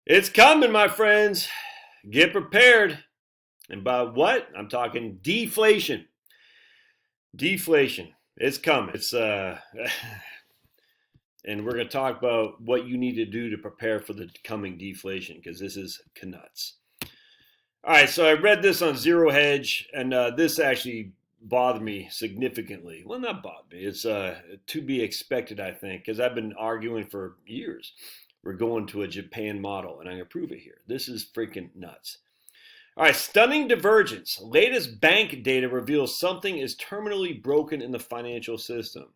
It's coming, my friends. Get prepared. And by what? I'm talking deflation. Deflation. It's coming. It's and we're going to talk about what you need to do to prepare for the coming deflation because this is nuts. All right, so I read this on Zero Hedge, and this actually bothered me significantly. Well, not bothered me. It's to be expected, I think, because I've been arguing for years. We're going to a Japan model, and I'm going to prove it here. This is freaking nuts. All right, stunning divergence. Latest bank data reveals something is terminally broken in the financial system.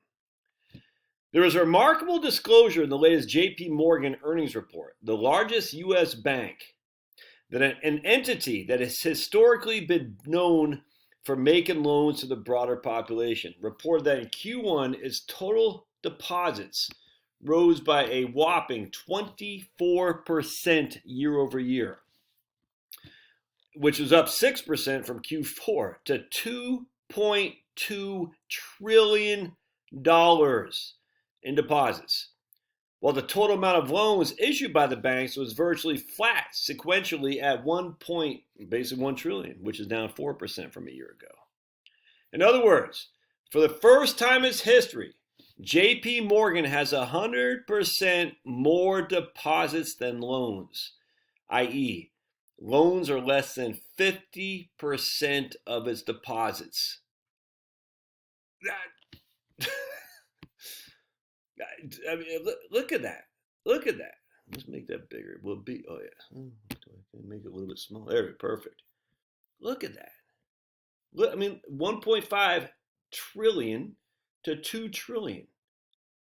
There was a remarkable disclosure in the latest JP Morgan earnings report. The largest U.S. bank, that an entity that has historically been known for making loans to the broader population, reported that in Q1 its total deposits rose by a whopping 24% year over year, which was up 6% from Q4 to $2.2 trillion in deposits, while the total amount of loans issued by the banks was virtually flat sequentially at basically 1 trillion, which is down 4% from a year ago. In other words, for the first time in its history, JP Morgan has 100% more deposits than loans, i.e., loans are less than 50% of its deposits. I mean, look at that. Look at that. Let's make that bigger. Will be. Oh yeah. Make it a little bit smaller. There we go. Perfect. Look at that. Look. I mean, 1.5 trillion to 2 trillion.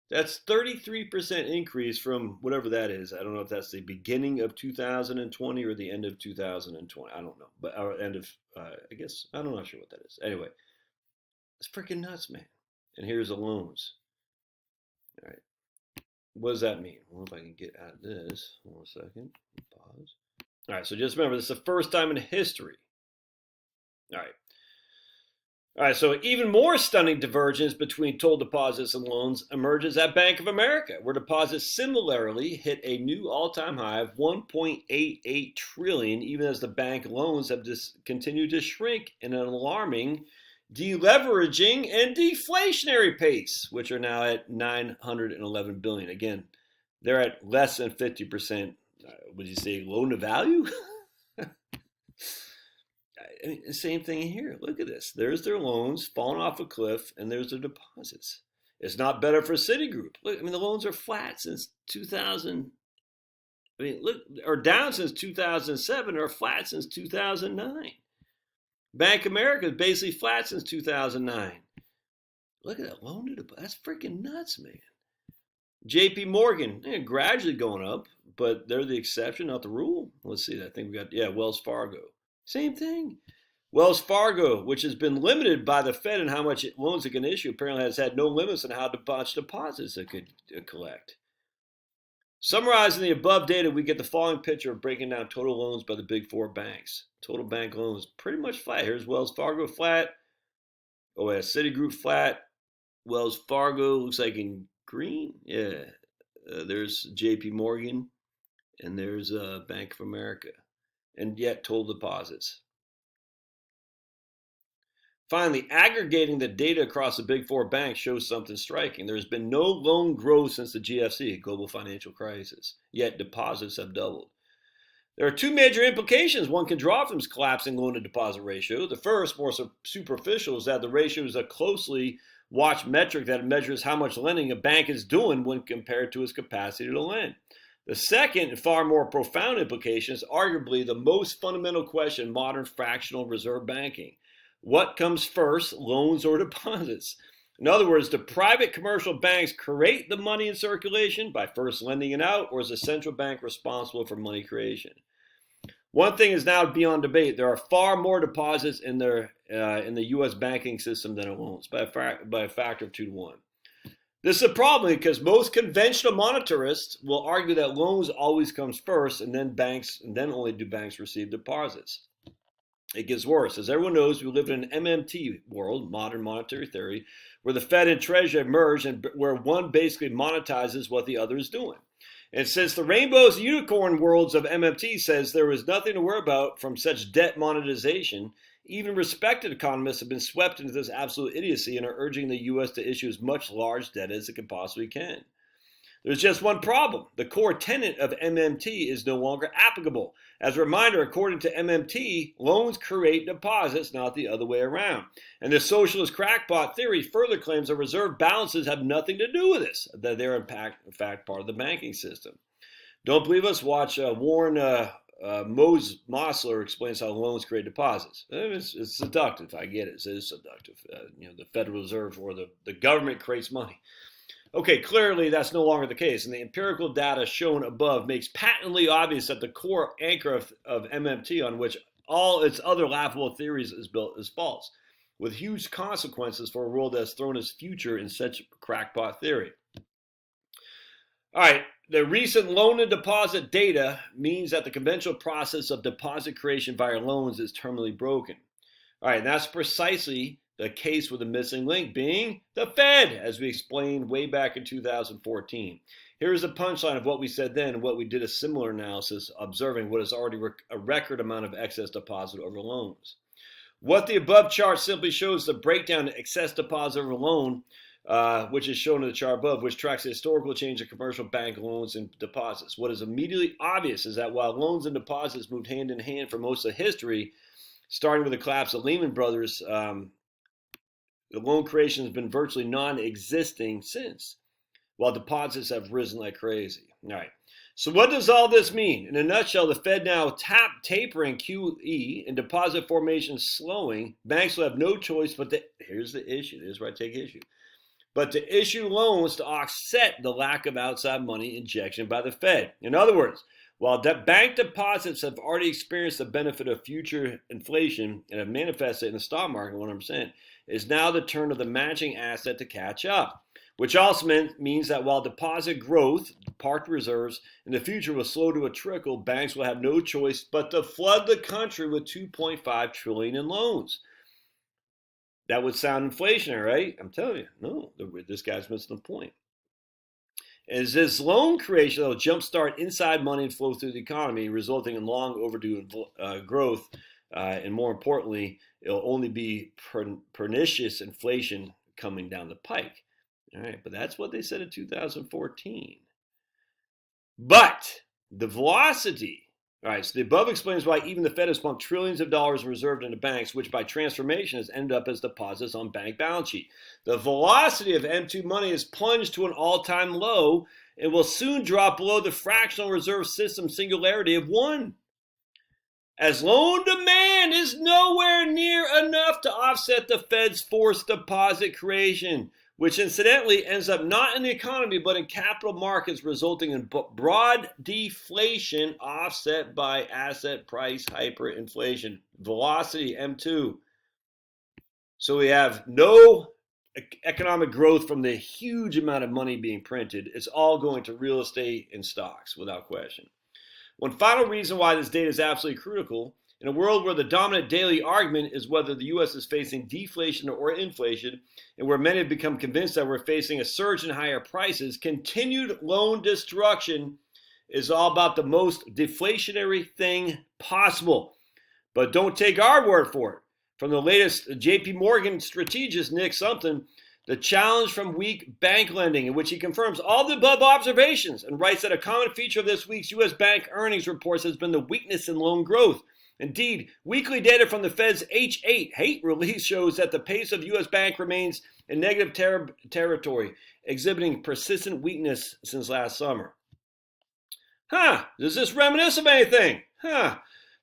That's 33% increase from whatever that is. I don't know if that's the beginning of 2020 or the end of 2020. I don't know, but or end of. I guess I'm not sure what that is. Anyway, it's freaking nuts, man. And here's the loans. All right. What does that mean? Well, if I can get out of this, 1 second, pause. All right, so just remember, this is the first time in history. All right, so even more stunning divergence between total deposits and loans emerges at Bank of America, where deposits similarly hit a new all-time high of 1.88 trillion, even as the bank loans have continued to shrink in an alarming deleveraging and deflationary pace, which are now at 911 billion. Again, they're at less than 50%. Would you say loan to value? I mean, the same thing here. Look at this. There's their loans falling off a cliff, and there's their deposits. It's not better for Citigroup. Look, I mean, the loans are flat since 2000. I mean, look, are down since 2007, or flat since 2009. Bank of America is basically flat since 2009. Look at that loan to deposit. That's freaking nuts, man. JP Morgan, gradually going up, but they're the exception, not the rule. Let's see. I think we got, Wells Fargo. Same thing. Wells Fargo, which has been limited by the Fed and how much loans it can issue, apparently has had no limits on how much deposits it could collect. Summarizing the above data, we get the following picture of breaking down total loans by the big four banks. Total bank loans pretty much flat. Here's Wells Fargo flat. Oh, yeah, Citigroup flat. Wells Fargo looks like in green. Yeah. There's JP Morgan, and there's Bank of America. And yet total deposits. Finally, aggregating the data across the big four banks shows something striking. There has been no loan growth since the GFC, global financial crisis, yet deposits have doubled. There are two major implications one can draw from this collapsing loan-to-deposit ratio. The first, more superficial, is that the ratio is a closely watched metric that measures how much lending a bank is doing when compared to its capacity to lend. The second, and far more profound implication, is arguably the most fundamental question in modern fractional reserve banking. What comes first, loans or deposits? In other words, do private commercial banks create the money in circulation by first lending it out, or is the central bank responsible for money creation? One thing is now beyond debate. There are far more deposits in the U.S. banking system than loans, by a factor of 2 to 1. This is a problem because most conventional monetarists will argue that loans always comes first, and then only do banks receive deposits. It gets worse. As everyone knows, we live in an MMT world, modern monetary theory, where the Fed and Treasury have merged and where one basically monetizes what the other is doing. And since the rainbows and unicorn worlds of MMT says there was nothing to worry about from such debt monetization, even respected economists have been swept into this absolute idiocy and are urging the U.S. to issue as much large debt as it can possibly can. There's just one problem. The core tenet of MMT is no longer applicable. As a reminder, according to MMT, loans create deposits, not the other way around. And the socialist crackpot theory further claims that reserve balances have nothing to do with this, that they're in fact part of the banking system. Don't believe us? Watch Warren Mosler explains how loans create deposits. It's seductive. I get it. It is seductive. The Federal Reserve or the government creates money. Okay, clearly that's no longer the case, and the empirical data shown above makes patently obvious that the core anchor of MMT on which all its other laughable theories is built is false, with huge consequences for a world that has thrown its future in such crackpot theory. All right, the recent loan and deposit data means that the conventional process of deposit creation via loans is terminally broken. All right, and that's precisely the case with the missing link being the Fed, as we explained way back in 2014. Here's a punchline of what we said then and what we did a similar analysis, observing what is already a record amount of excess deposit over loans. What the above chart simply shows the breakdown of excess deposit over loan, which is shown in the chart above, which tracks the historical change of commercial bank loans and deposits. What is immediately obvious is that while loans and deposits moved hand in hand for most of history, starting with the collapse of Lehman Brothers, the loan creation has been virtually non-existing since, while deposits have risen like crazy. All right. So what does all this mean? In a nutshell, the Fed now tapering QE and deposit formation slowing. Banks will have no choice but to, here's the issue, this is where I take issue, but to issue loans to offset the lack of outside money injection by the Fed. In other words, while bank deposits have already experienced the benefit of future inflation and have manifested in the stock market 100%, it is now the turn of the matching asset to catch up, which also means that while deposit growth, parked reserves, in the future will slow to a trickle, banks will have no choice but to flood the country with $2.5 trillion in loans. That would sound inflationary, right? I'm telling you, no, this guy's missing the point. As this loan creation will jumpstart inside money and flow through the economy, resulting in long overdue growth, and more importantly, it'll only be pernicious inflation coming down the pike. All right, but that's what they said in 2014. But the velocity, all right, so the above explains why even the Fed has pumped trillions of dollars reserved into banks, which by transformation has ended up as deposits on bank balance sheet. The velocity of M2 money has plunged to an all-time low and will soon drop below the fractional reserve system singularity of 1. As loan demand is nowhere near enough to offset the Fed's forced deposit creation, which incidentally ends up not in the economy but in capital markets, resulting in broad deflation offset by asset price hyperinflation. Velocity, M2. So we have no economic growth from the huge amount of money being printed. It's all going to real estate and stocks without question. One final reason why this data is absolutely critical, in a world where the dominant daily argument is whether the U.S. is facing deflation or inflation, and where many have become convinced that we're facing a surge in higher prices, continued loan destruction is all about the most deflationary thing possible. But don't take our word for it. From the latest JP Morgan strategist, Nick something, the challenge from weak bank lending, in which he confirms all the above observations and writes that a common feature of this week's U.S. bank earnings reports has been the weakness in loan growth. Indeed, weekly data from the Fed's H8 hate release shows that the pace of U.S. bank remains in negative territory, exhibiting persistent weakness since last summer. Does this reminisce of anything?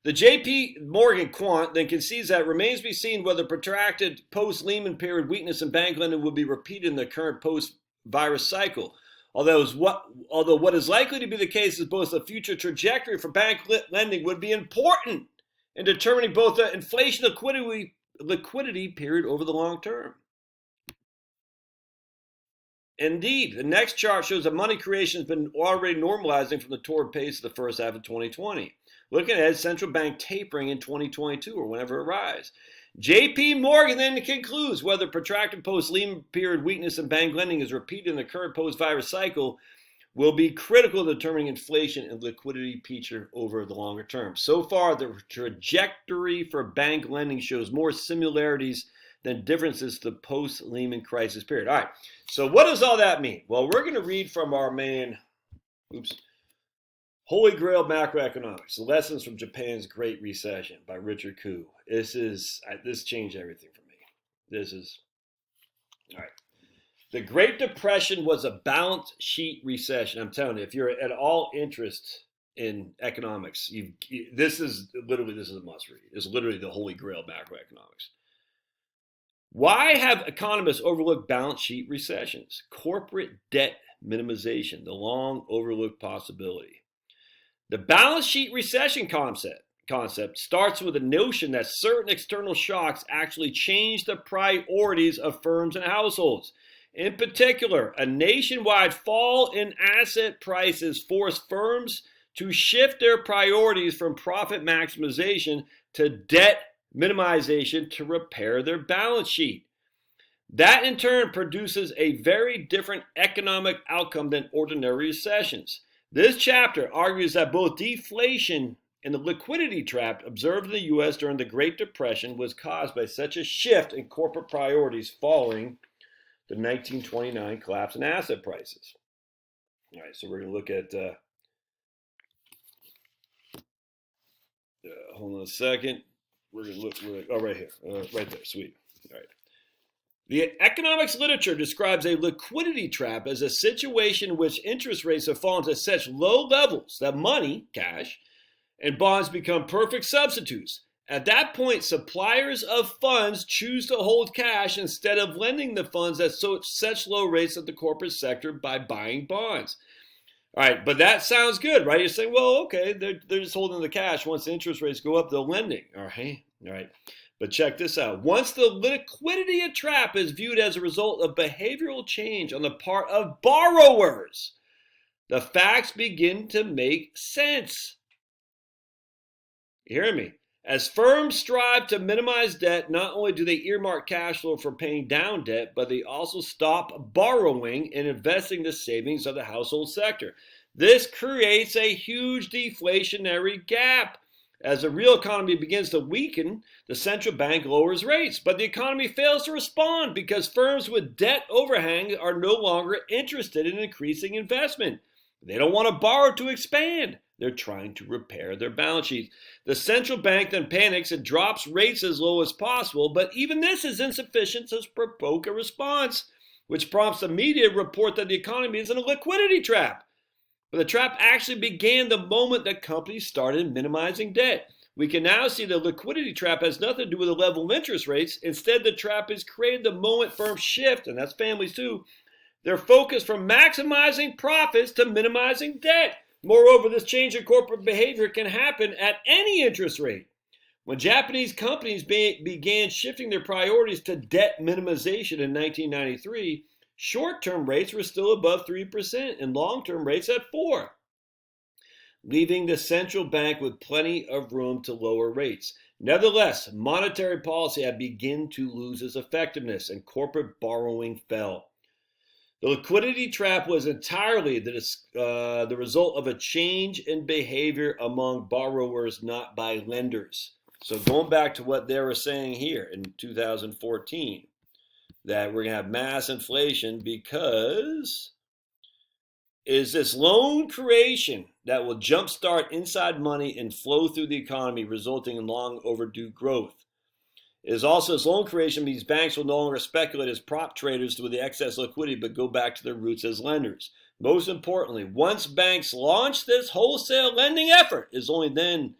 The JP Morgan quant then concedes that it remains to be seen whether protracted post-Lehman period weakness in bank lending will be repeated in the current post-virus cycle. Although what is likely to be the case is both the future trajectory for bank lending would be important in determining both the inflation liquidity period over the long term. Indeed, the next chart shows that money creation has been already normalizing from the torrid pace of the first half of 2020. Looking ahead, central bank tapering in 2022 or whenever it arrives. JP Morgan then concludes whether protracted post-Lehman period weakness in bank lending is repeated in the current post-virus cycle will be critical to determining inflation and liquidity picture over the longer term. So far, the trajectory for bank lending shows more similarities than differences to the post-Lehman crisis period. All right, so what does all that mean? Well, we're going to read from our main, Holy Grail Macroeconomics, The Lessons from Japan's Great Recession by Richard Koo. This changed everything for me. All right. The Great Depression was a balance sheet recession. I'm telling you, if you're at all interested in economics, this is a must read. It's literally the Holy Grail Macroeconomics. Why have economists overlooked balance sheet recessions? Corporate debt minimization, the long overlooked possibility. The balance sheet recession concept starts with the notion that certain external shocks actually change the priorities of firms and households. In particular, a nationwide fall in asset prices forced firms to shift their priorities from profit maximization to debt minimization to repair their balance sheet. That in turn produces a very different economic outcome than ordinary recessions. This chapter argues that both deflation and the liquidity trap observed in the U.S. during the Great Depression was caused by such a shift in corporate priorities following the 1929 collapse in asset prices. All right, so we're going to look at, hold on a second. We're going to look, right here, right there, sweet. All right. The economics literature describes a liquidity trap as a situation in which interest rates have fallen to such low levels that money, cash, and bonds become perfect substitutes. At that point, suppliers of funds choose to hold cash instead of lending the funds at such low rates at the corporate sector by buying bonds. All right, but that sounds good, right? You're saying, well, okay, they're just holding the cash. Once the interest rates go up, they're lending. All right. But check this out. Once the liquidity trap is viewed as a result of behavioral change on the part of borrowers, the facts begin to make sense. You hear me? As firms strive to minimize debt, not only do they earmark cash flow for paying down debt, but they also stop borrowing and investing the savings of the household sector. This creates a huge deflationary gap. As the real economy begins to weaken, the central bank lowers rates, but the economy fails to respond because firms with debt overhang are no longer interested in increasing investment. They don't want to borrow to expand. They're trying to repair their balance sheets. The central bank then panics and drops rates as low as possible, but even this is insufficient to provoke a response, which prompts the media to report that the economy is in a liquidity trap. But the trap actually began the moment that companies started minimizing debt. We can now see the liquidity trap has nothing to do with the level of interest rates. Instead, the trap is created the moment firms shift, and that's families too, their focus from maximizing profits to minimizing debt. Moreover, this change in corporate behavior can happen at any interest rate. When Japanese companies began shifting their priorities to debt minimization in 1993, short-term rates were still above 3% and long-term rates at 4%, leaving the central bank with plenty of room to lower rates. Nevertheless, monetary policy had begun to lose its effectiveness and corporate borrowing fell. The liquidity trap was entirely the result of a change in behavior among borrowers, not by lenders. So going back to what they were saying here in 2014, that we're going to have mass inflation because is this loan creation that will jumpstart inside money and flow through the economy, resulting in long overdue growth. It is also this loan creation means banks will no longer speculate as prop traders with the excess liquidity, but go back to their roots as lenders. Most importantly, once banks launch this wholesale lending effort, is only then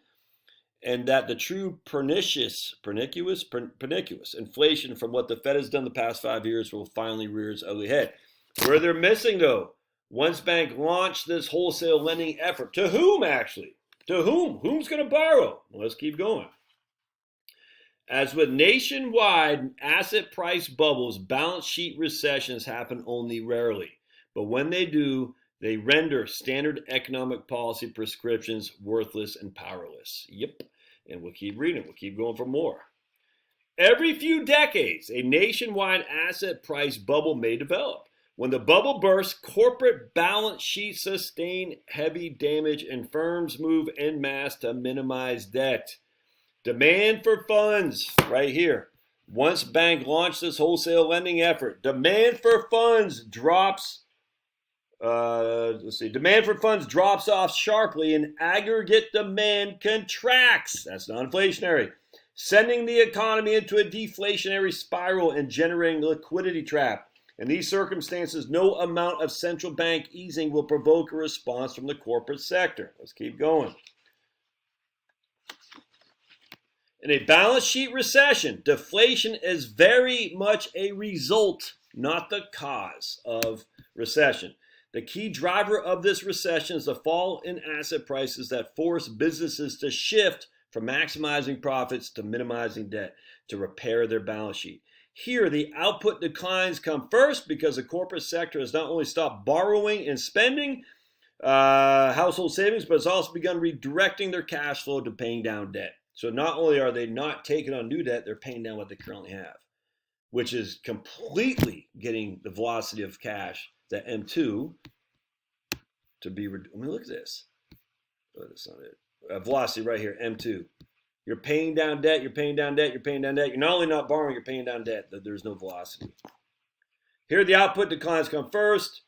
and that the true pernicious inflation from what the Fed has done the past 5 years will finally rear its ugly head. Where they're missing, though, once bank launched this wholesale lending effort, to whom actually? To whom? Who's going to borrow? Well, let's keep going. As with nationwide asset price bubbles, balance sheet recessions happen only rarely. But when they do, they render standard economic policy prescriptions worthless and powerless. Yep. And we'll keep reading. We'll keep going for more. Every few decades, a nationwide asset price bubble may develop. When the bubble bursts, corporate balance sheets sustain heavy damage and firms move en masse to minimize debt. Demand for funds, right here. Once bank launched this wholesale lending effort, demand for funds drops. Demand for funds drops off sharply and aggregate demand contracts. That's non-inflationary, sending the economy into a deflationary spiral and generating a liquidity trap. In these circumstances, no amount of central bank easing will provoke a response from the corporate sector. Let's keep going. In a balance sheet recession, deflation is very much a result, not the cause of recession. The key driver of this recession is the fall in asset prices that force businesses to shift from maximizing profits to minimizing debt to repair their balance sheet. Here, the output declines come first because the corporate sector has not only stopped borrowing and spending household savings, but it's also begun redirecting their cash flow to paying down debt. So not only are they not taking on new debt, they're paying down what they currently have, which is completely getting the velocity of cash, that M2, to be reduced. I mean, look at this. Oh, that's not it. Velocity right here, M2. You're paying down debt, you're paying down debt, you're paying down debt. You're not only not borrowing, you're paying down debt. There's no velocity. Here, the output declines come first.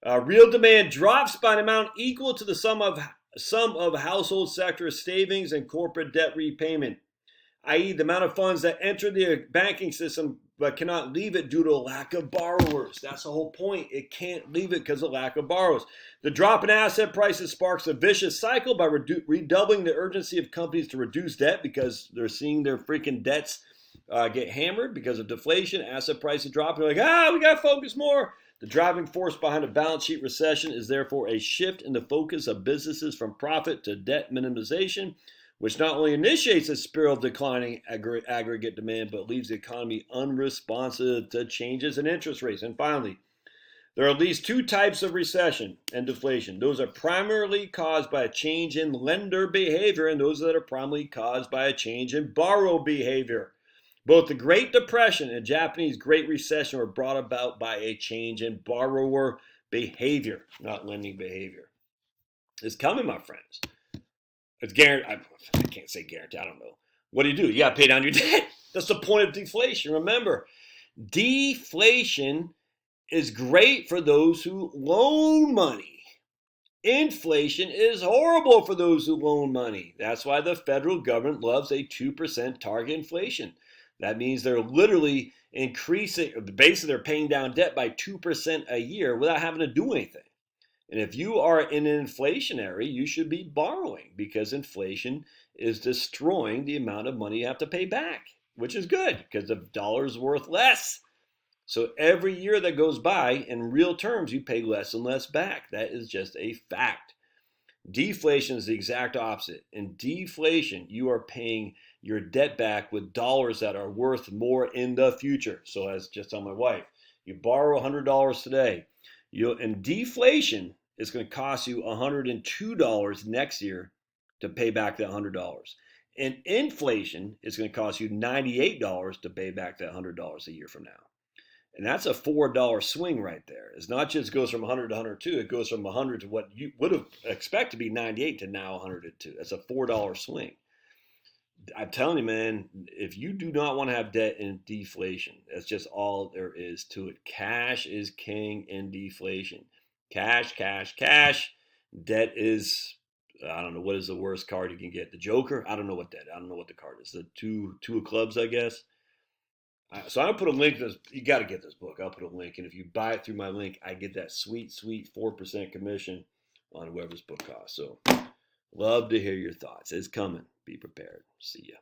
Real demand drops by an amount equal to the sum of household sector savings and corporate debt repayment, i.e. the amount of funds that enter the banking system but cannot leave it due to a lack of borrowers. That's the whole point. It can't leave it because of lack of borrowers. The drop in asset prices sparks a vicious cycle by redoubling the urgency of companies to reduce debt because they're seeing their freaking debts get hammered because of deflation. Asset prices drop. They're like, we got to focus more. The driving force behind a balance sheet recession is therefore a shift in the focus of businesses from profit to debt minimization, which not only initiates a spiral of declining aggregate demand, but leaves the economy unresponsive to changes in interest rates. And finally, there are at least two types of recession and deflation. Those are primarily caused by a change in lender behavior, and those that are primarily caused by a change in borrower behavior. Both the Great Depression and Japanese Great Recession were brought about by a change in borrower behavior, not lending behavior. It's coming, my friends. It's guaranteed. I can't say guaranteed. I don't know. What do? You got to pay down your debt. That's the point of deflation. Remember, deflation is great for those who loan money. Inflation is horrible for those who loan money. That's why the federal government loves a 2% target inflation. That means they're literally increasing, basically they're paying down debt by 2% a year without having to do anything. And if you are in an inflationary, you should be borrowing because inflation is destroying the amount of money you have to pay back, which is good because the dollar is worth less. So every year that goes by, in real terms, you pay less and less back. That is just a fact. Deflation is the exact opposite. In deflation, you are paying your debt back with dollars that are worth more in the future. So as just on my wife, you borrow $100 today. In deflation, it's going to cost you $102 next year to pay back that $100. In inflation, it's going to cost you $98 to pay back that $100 a year from now. And that's a $4 swing right there. It's not just goes from 100 to 102. It goes from 100 to what you would have expected to be 98 to now 102. That's a $4 swing. I'm telling you, man, if you do not want to have debt in deflation, that's just all there is to it. Cash is king in deflation. Cash, cash, cash. Debt is, I don't know, what is the worst card you can get? The Joker? I don't know what debt. I don't know what the card is. The two of clubs, I guess. So I'll put a link to this. You got to get this book. I'll put a link. And if you buy it through my link, I get that sweet, sweet 4% commission on whoever's book costs. So love to hear your thoughts. It's coming. Be prepared. See ya.